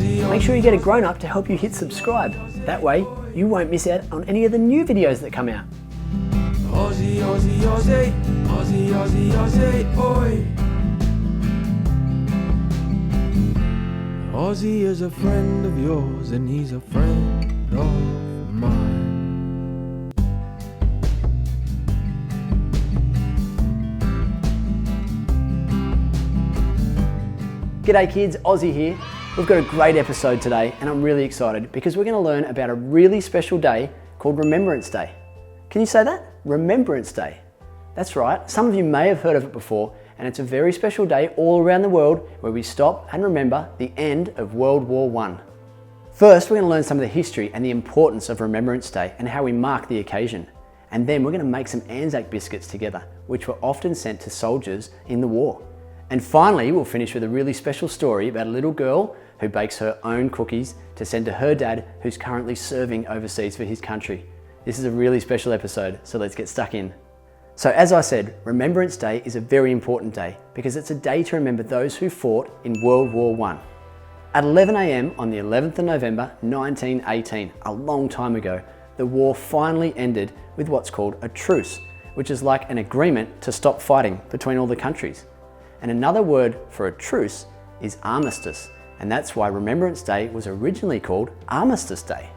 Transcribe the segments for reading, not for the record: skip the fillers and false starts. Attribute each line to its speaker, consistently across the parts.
Speaker 1: Make sure you get a grown-up to help you hit subscribe. That way, you won't miss out on any of the new videos that come out.
Speaker 2: Ozzie, Ozzie, Ozzie, Ozzie, Ozzie, Ozzie, oi. Ozzie is a friend of yours and he's a friend of mine.
Speaker 1: G'day kids, Ozzie here. We've got a great episode today and I'm really excited because we're going to learn about a really special day called Remembrance Day. Can you say that? Remembrance Day. That's right, some of you may have heard of it before, and it's a very special day all around the world where we stop and remember the end of World War I. First, we're going to learn some of the history and the importance of Remembrance Day and how we mark the occasion. And then we're going to make some Anzac Biscuits together, which were often sent to soldiers in the war. And finally, we'll finish with a really special story about a little girl who bakes her own cookies to send to her dad who's currently serving overseas for his country. This is a really special episode, so let's get stuck in. So as I said, Remembrance Day is a very important day because it's a day to remember those who fought in World War I. At 11 AM on the 11th of November 1918, a long time ago, the war finally ended with what's called a truce, which is like an agreement to stop fighting between all the countries. And another word for a truce is armistice, and that's why Remembrance Day was originally called Armistice Day.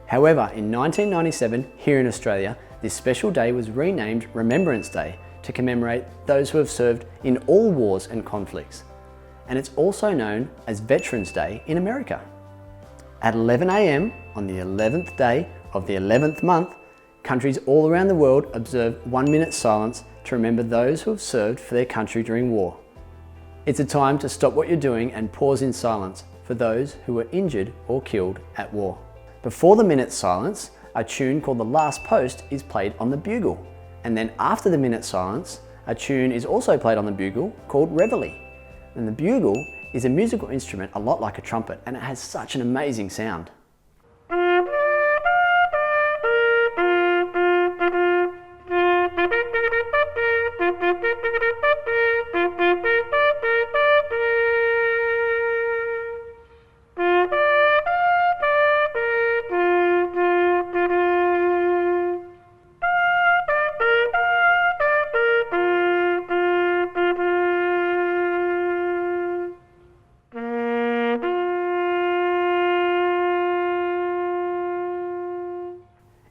Speaker 1: However, in 1997, here in Australia, this special day was renamed Remembrance Day to commemorate those who have served in all wars and conflicts. And it's also known as Veterans Day in America. At 11 AM on the 11th day of the 11th month, countries all around the world observe 1 minute silence to remember those who have served for their country during war. It's a time to stop what you're doing and pause in silence for those who were injured or killed at war. Before the minute's silence, a tune called The Last Post is played on the bugle. And then after the minute's silence, a tune is also played on the bugle called Reveille. And the bugle is a musical instrument a lot like a trumpet, and it has such an amazing sound.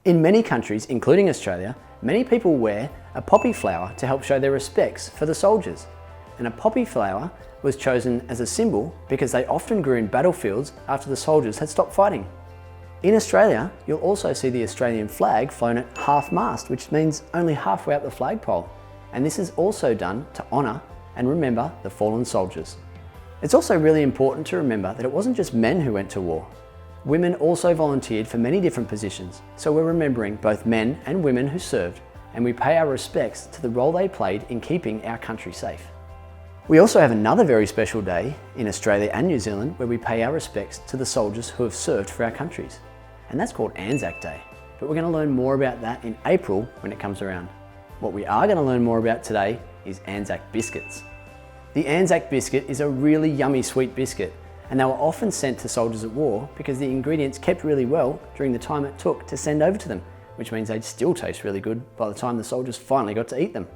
Speaker 1: In many countries, including Australia, many people wear a poppy flower to help show their respects for the soldiers. And a poppy flower was chosen as a symbol because they often grew in battlefields after the soldiers had stopped fighting. In Australia, you'll also see the Australian flag flown at half-mast, which means only halfway up the flagpole. And this is also done to honour and remember the fallen soldiers. It's also really important to remember that it wasn't just men who went to war. Women also volunteered for many different positions, so we're remembering both men and women who served, and we pay our respects to the role they played in keeping our country safe. We also have another very special day in Australia and New Zealand where we pay our respects to the soldiers who have served for our countries, and that's called Anzac Day. But we're going to learn more about that in April when it comes around. What we are going to learn more about today is Anzac Biscuits. The Anzac Biscuit is a really yummy sweet biscuit, and they were often sent to soldiers at war because the ingredients kept really well during the time it took to send over to them, which means they'd still taste really good by the time the soldiers finally got to eat them.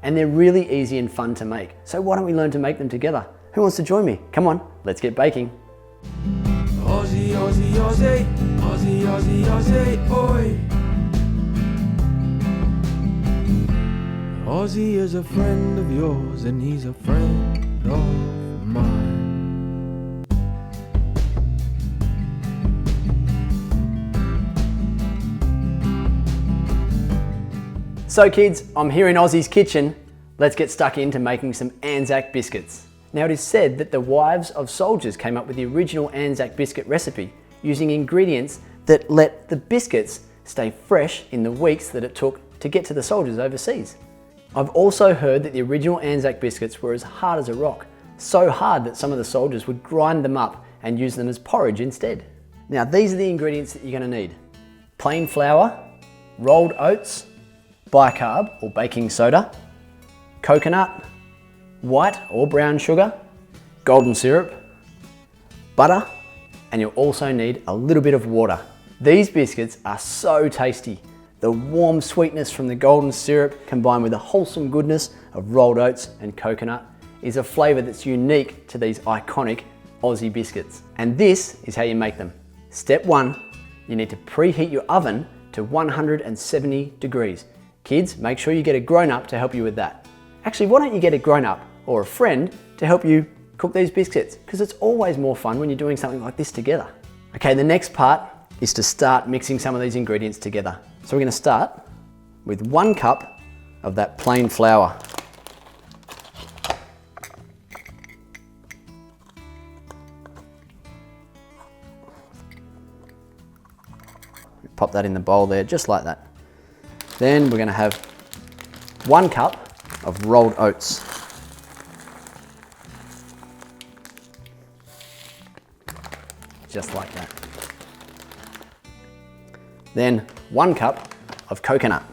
Speaker 1: And they're really easy and fun to make, so why don't we learn to make them together? Who wants to join me? Come on, let's get baking.
Speaker 2: Ozzie, Ozzie, Ozzie, Ozzie, Ozzie, Ozzie, oi. Ozzie is a friend of yours and he's a friend of mine.
Speaker 1: So kids, I'm here in Ozzie's kitchen. Let's get stuck into making some Anzac biscuits. Now it is said that the wives of soldiers came up with the original Anzac biscuit recipe using ingredients that let the biscuits stay fresh in the weeks that it took to get to the soldiers overseas. I've also heard that the original Anzac biscuits were as hard as a rock, so hard that some of the soldiers would grind them up and use them as porridge instead. Now these are the ingredients that you're going to need. Plain flour, rolled oats, bicarb or baking soda, coconut, white or brown sugar, golden syrup, butter, and you'll also need a little bit of water. These biscuits are so tasty. The warm sweetness from the golden syrup combined with the wholesome goodness of rolled oats and coconut is a flavour that's unique to these iconic Ozzie biscuits. And this is how you make them. Step 1, you need to preheat your oven to 170 degrees. Kids, make sure you get a grown-up to help you with that. Actually, why don't you get a grown-up or a friend to help you cook these biscuits? Because it's always more fun when you're doing something like this together. Okay, the next part is to start mixing some of these ingredients together. So we're going to start with 1 cup of that plain flour. Pop that in the bowl there, just like that. Then we're going to have 1 cup of rolled oats. Just like that. Then 1 cup of coconut.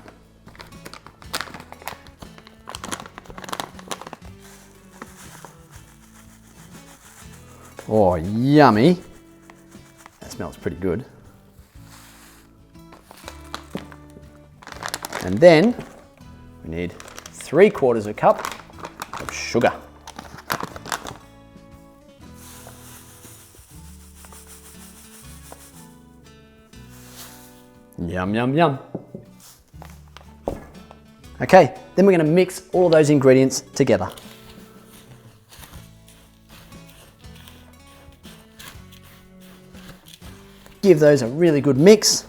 Speaker 1: Oh, yummy. That smells pretty good. And then we need 3/4 cup of sugar. Yum, yum, yum. Okay, then we're going to mix all those ingredients together. Give those a really good mix,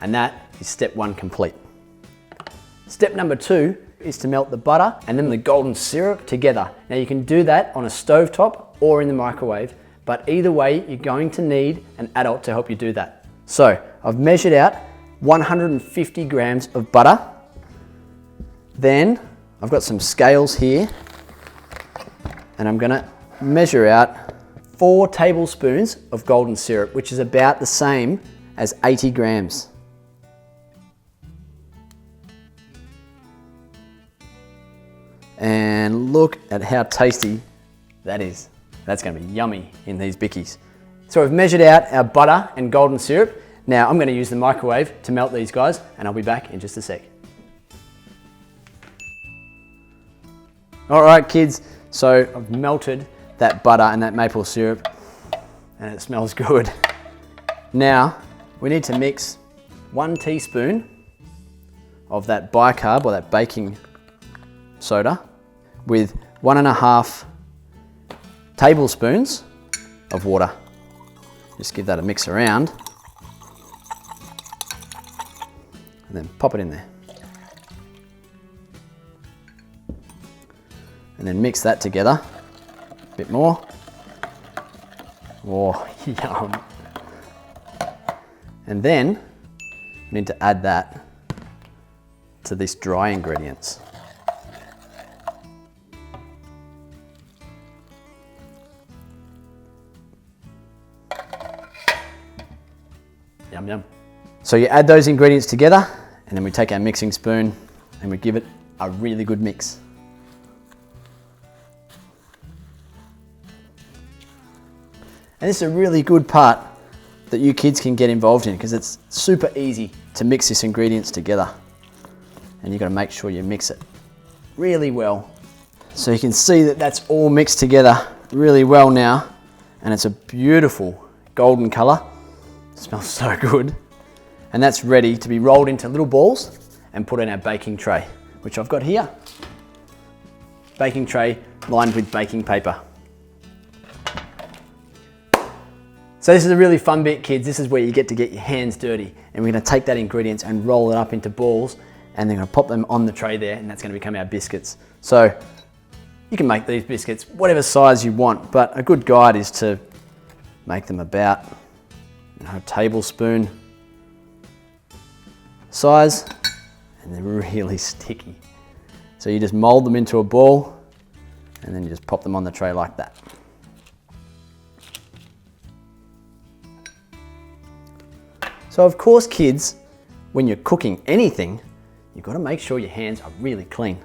Speaker 1: and that is step 1 complete. Step number 2 is to melt the butter and then the golden syrup together. Now you can do that on a stovetop or in the microwave, but either way you're going to need an adult to help you do that. So I've measured out 150 grams of butter. Then I've got some scales here and I'm gonna measure out 4 tablespoons of golden syrup, which is about the same as 80 grams. And look at how tasty that is. That's going to be yummy in these bickies. So we've measured out our butter and golden syrup. Now I'm going to use the microwave to melt these guys, and I'll be back in just a sec. All right, kids, so I've melted that butter and that maple syrup, and it smells good. Now we need to mix 1 teaspoon of that bicarb or that baking soda with 1.5 tablespoons of water. Just give that a mix around and then pop it in there. And then mix that together a bit more. Oh, yum. And then we need to add that to these dry ingredients. Yum, yum. So you add those ingredients together, and then we take our mixing spoon and we give it a really good mix. And this is a really good part that you kids can get involved in because it's super easy to mix these ingredients together. And you've got to make sure you mix it really well. So you can see that that's all mixed together really well now, and it's a beautiful golden colour. It smells so good. And that's ready to be rolled into little balls and put in our baking tray, which I've got here. Baking tray lined with baking paper. So this is a really fun bit, kids. This is where you get to get your hands dirty, and we're going to take that ingredients and roll it up into balls, and then going to pop them on the tray there, and that's going to become our biscuits. So you can make these biscuits whatever size you want, but a good guide is to make them about a tablespoon size, and they're really sticky. So you just mold them into a ball, and then you just pop them on the tray like that. So of course, kids, when you're cooking anything, you've got to make sure your hands are really clean.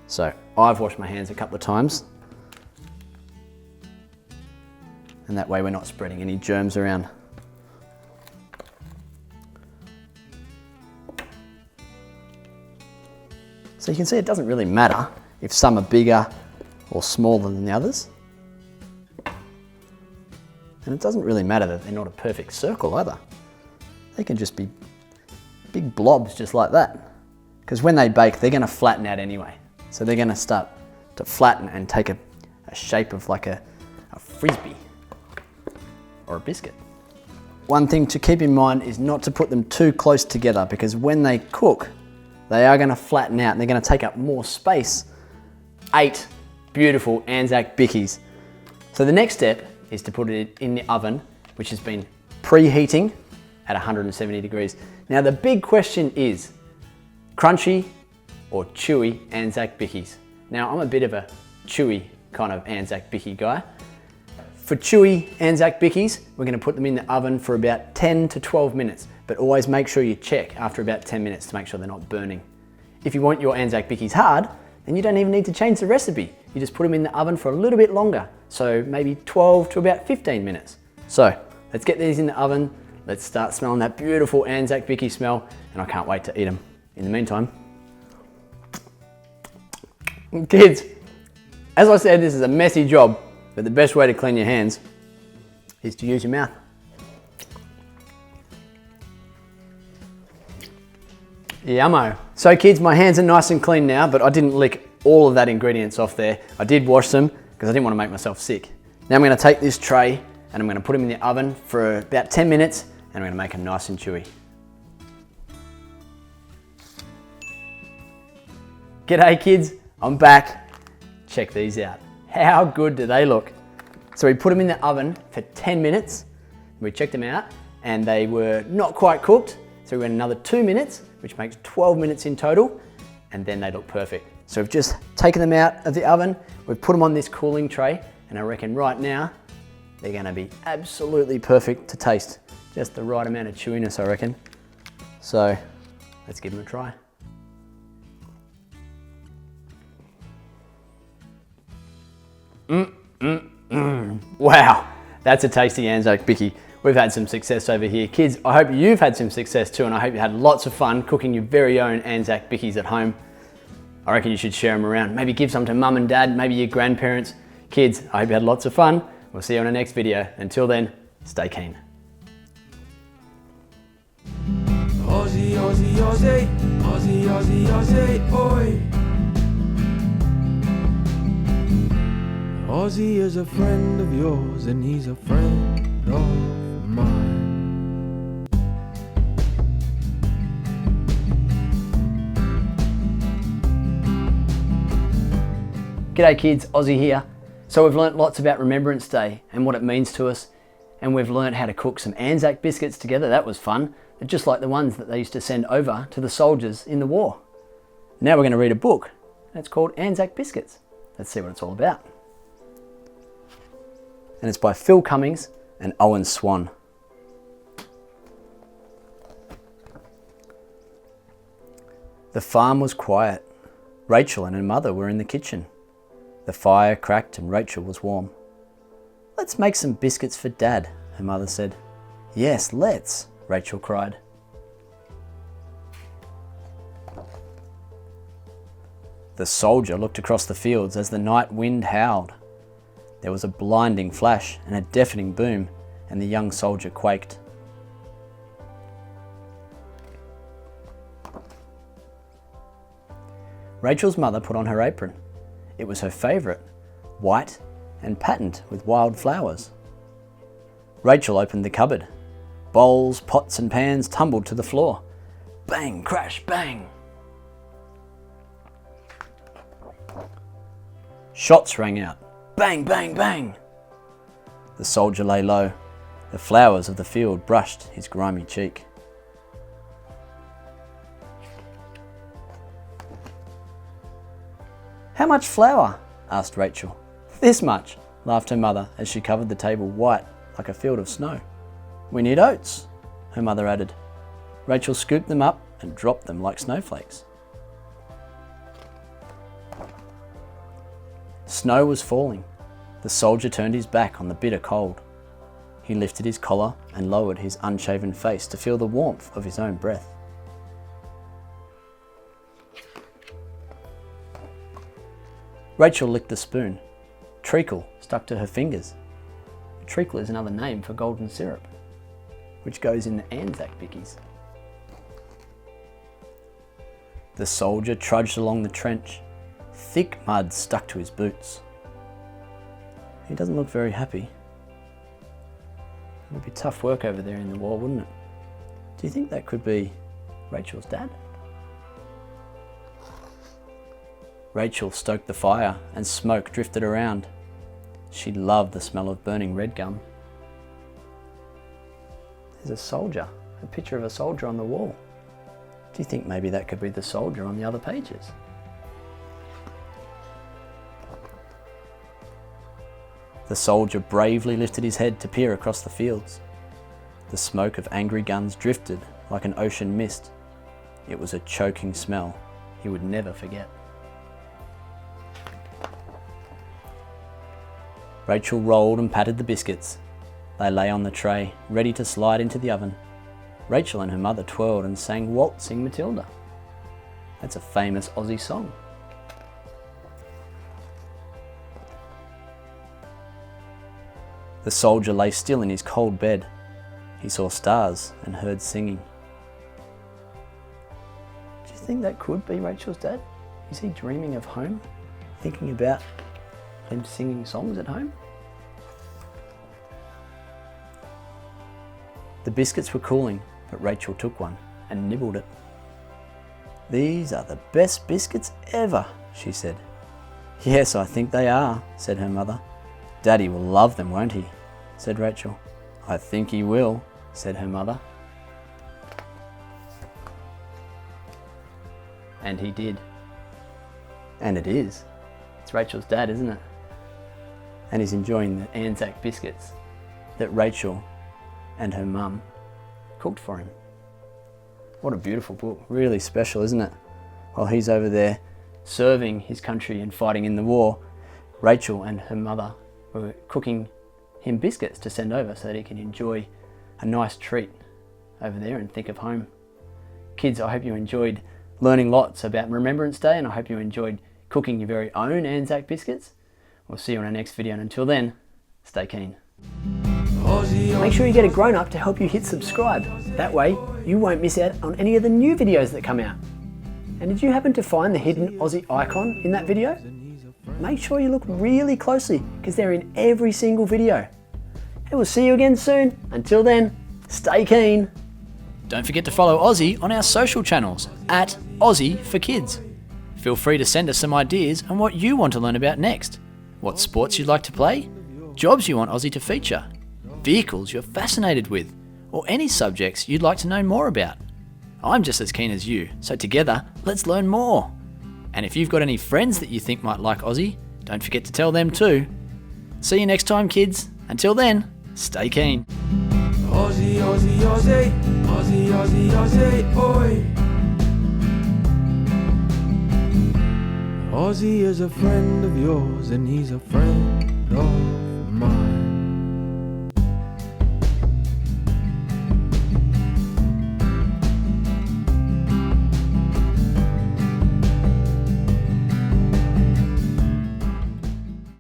Speaker 1: So I've washed my hands a couple of times. And that way we're not spreading any germs around. So you can see it doesn't really matter if some are bigger or smaller than the others. And it doesn't really matter that they're not a perfect circle either. They can just be big blobs just like that. Because when they bake, they're going to flatten out anyway. So they're going to start to flatten and take a shape of like a frisbee or a biscuit. One thing to keep in mind is not to put them too close together, because when they cook, they are going to flatten out and they're going to take up more space. 8 beautiful Anzac Biscuits. So the next step is to put it in the oven, which has been preheating at 170 degrees. Now the big question is, crunchy or chewy Anzac Biscuits? Now I'm a bit of a chewy kind of Anzac Biscuit guy. For chewy Anzac Biscuits, we're going to put them in the oven for about 10 to 12 minutes, but always make sure you check after about 10 minutes to make sure they're not burning. If you want your Anzac Biscuits hard, then you don't even need to change the recipe. You just put them in the oven for a little bit longer, so maybe 12 to about 15 minutes. So let's get these in the oven. Let's start smelling that beautiful Anzac Biscuit smell, and I can't wait to eat them. In the meantime, kids, as I said, this is a messy job, but the best way to clean your hands is to use your mouth. Yummo. So kids, my hands are nice and clean now, but I didn't lick all of that ingredients off there. I did wash them because I didn't want to make myself sick. Now I'm going to take this tray and I'm going to put them in the oven for about 10 minutes and I'm going to make them nice and chewy. G'day kids, I'm back. Check these out. How good do they look? So we put them in the oven for 10 minutes. We checked them out and they were not quite cooked. So we went another 2 minutes, which makes 12 minutes in total, and then they look perfect. So we've just taken them out of the oven, we've put them on this cooling tray, and I reckon right now, they're gonna be absolutely perfect to taste. Just the right amount of chewiness, I reckon. So let's give them a try. Wow, that's a tasty Anzac Biscuit. We've had some success over here. Kids, I hope you've had some success too, and I hope you had lots of fun cooking your very own Anzac Biscuits at home. I reckon you should share them around. Maybe give some to mum and dad, maybe your grandparents. Kids, I hope you had lots of fun. We'll see you on the next video. Until then, stay keen.
Speaker 2: Ozzie, Ozzie, Ozzie, Ozzie, Ozzie, Ozzie, oi. Ozzie is a friend of yours and he's a friend of mine.
Speaker 1: G'day kids, Ozzie here. So we've learnt lots about Remembrance Day and what it means to us, and we've learnt how to cook some Anzac biscuits together. That was fun. They're just like the ones that they used to send over to the soldiers in the war. Now we're going to read a book, and it's called Anzac Biscuits. Let's see what it's all about. And it's by Phil Cummings and Owen Swan. The farm was quiet. Rachel and her mother were in the kitchen. The fire cracked and Rachel was warm. "Let's make some biscuits for Dad," her mother said. "Yes, let's," Rachel cried. The soldier looked across the fields as the night wind howled. There was a blinding flash and a deafening boom, and the young soldier quaked. Rachel's mother put on her apron. It was her favourite, white and patterned with wild flowers. Rachel opened the cupboard. Bowls, pots and pans tumbled to the floor. Bang, crash, bang. Shots rang out. Bang, bang, bang. The soldier lay low. The flowers of the field brushed his grimy cheek. "How much flour?" asked Rachel. "This much," laughed her mother as she covered the table white like a field of snow. "We need oats," her mother added. Rachel scooped them up and dropped them like snowflakes. Snow was falling. The soldier turned his back on the bitter cold. He lifted his collar and lowered his unshaven face to feel the warmth of his own breath. Rachel licked the spoon. Treacle stuck to her fingers. Treacle is another name for golden syrup, which goes in the Anzac Biscuits. The soldier trudged along the trench. Thick mud stuck to his boots. He doesn't look very happy. It would be tough work over there in the war, wouldn't it? Do you think that could be Rachel's dad? Rachel stoked the fire and smoke drifted around. She loved the smell of burning red gum. There's a soldier, a picture of a soldier on the wall. Do you think maybe that could be the soldier on the other pages? The soldier bravely lifted his head to peer across the fields. The smoke of angry guns drifted like an ocean mist. It was a choking smell he would never forget. Rachel rolled and patted the biscuits. They lay on the tray, ready to slide into the oven. Rachel and her mother twirled and sang Waltzing Matilda. That's a famous Aussie song. The soldier lay still in his cold bed. He saw stars and heard singing. Do you think that could be Rachel's dad? Is he dreaming of home? Thinking about them singing songs at home? The biscuits were cooling, but Rachel took one and nibbled it. "These are the best biscuits ever," she said. "Yes, I think they are," said her mother. "Daddy will love them, won't he?" said Rachel. "I think he will," said her mother. And he did. And it is. It's Rachel's dad, isn't it? And he's enjoying the Anzac biscuits that Rachel and her mum cooked for him. What a beautiful book. Really special, isn't it? While he's over there serving his country and fighting in the war, Rachel and her mother were cooking him biscuits to send over so that he can enjoy a nice treat over there and think of home. Kids, I hope you enjoyed learning lots about Remembrance Day, and I hope you enjoyed cooking your very own Anzac biscuits. We'll see you on our next video, and until then, stay keen. Make sure you get a grown-up to help you hit subscribe. That way, you won't miss out on any of the new videos that come out. And did you happen to find the hidden Aussie icon in that video? Make sure you look really closely, because they're in every single video. And we'll see you again soon. Until then, stay keen. Don't forget to follow Ozzie on our social channels at Ozzie for Kids. Feel free to send us some ideas on what you want to learn about next. What sports you'd like to play, jobs you want Ozzie to feature, vehicles you're fascinated with, or any subjects you'd like to know more about. I'm just as keen as you, so together, let's learn more. And if you've got any friends that you think might like Ozzie, don't forget to tell them too. See you next time, kids. Until then, stay keen.
Speaker 2: Ozzie, Ozzie, Ozzie, Ozzie, Ozzie, Ozzie, oi. Ozzie is a friend of yours and he's a friend of